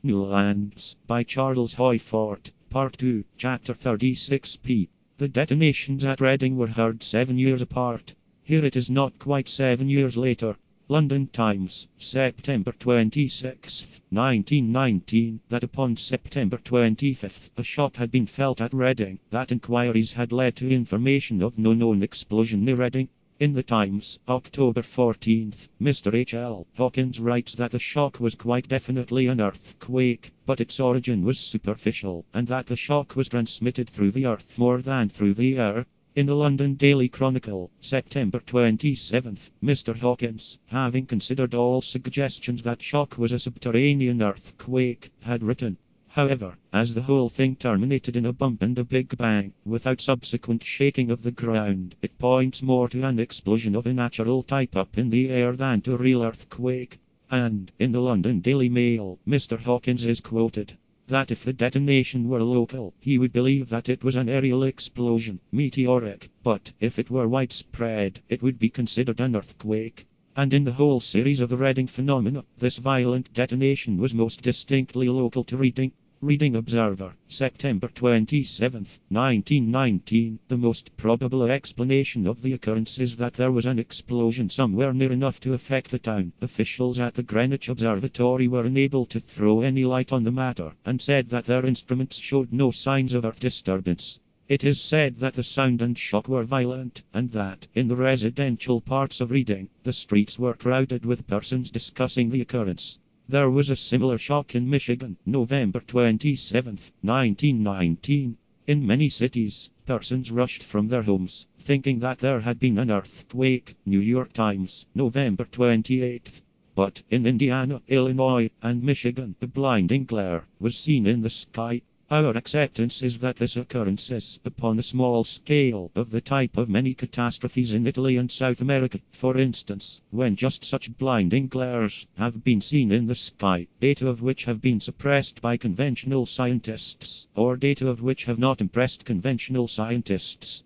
Newlands, by Charles Hoyfort, Part 2, Chapter 36p. The detonations at Reading were heard 7 years apart. Here it is not quite 7 years later. London Times, September 26, 1919, that upon September 25 a shock had been felt at Reading, that inquiries had led to information of no known explosion near Reading. In the Times, October 14, Mr. H.L. Hawkins writes that the shock was quite definitely an earthquake, but its origin was superficial, and that the shock was transmitted through the earth more than through the air. In the London Daily Chronicle, September 27, Mr. Hawkins, having considered all suggestions that shock was a subterranean earthquake, had written, "However, as the whole thing terminated in a bump and a big bang, without subsequent shaking of the ground, it points more to an explosion of a natural type up in the air than to a real earthquake." And, in the London Daily Mail, Mr. Hawkins is quoted, that if the detonation were local, he would believe that it was an aerial explosion, meteoric, but if it were widespread, it would be considered an earthquake. And in the whole series of the Reading phenomena, this violent detonation was most distinctly local to Reading. Reading Observer, September 27, 1919. The most probable explanation of the occurrence is that there was an explosion somewhere near enough to affect the town. Officials at the Greenwich Observatory were unable to throw any light on the matter, and said that their instruments showed no signs of earth disturbance. It is said that the sound and shock were violent, and that, in the residential parts of Reading, the streets were crowded with persons discussing the occurrence. There was a similar shock in Michigan, November 27, 1919. In many cities, persons rushed from their homes, thinking that there had been an earthquake. New York Times, November 28. But in Indiana, Illinois, and Michigan, a blinding glare was seen in the sky. Our acceptance is that this occurrence is, upon a small scale, of the type of many catastrophes in Italy and South America. For instance, when just such blinding glares have been seen in the sky, data of which have been suppressed by conventional scientists, or data of which have not impressed conventional scientists.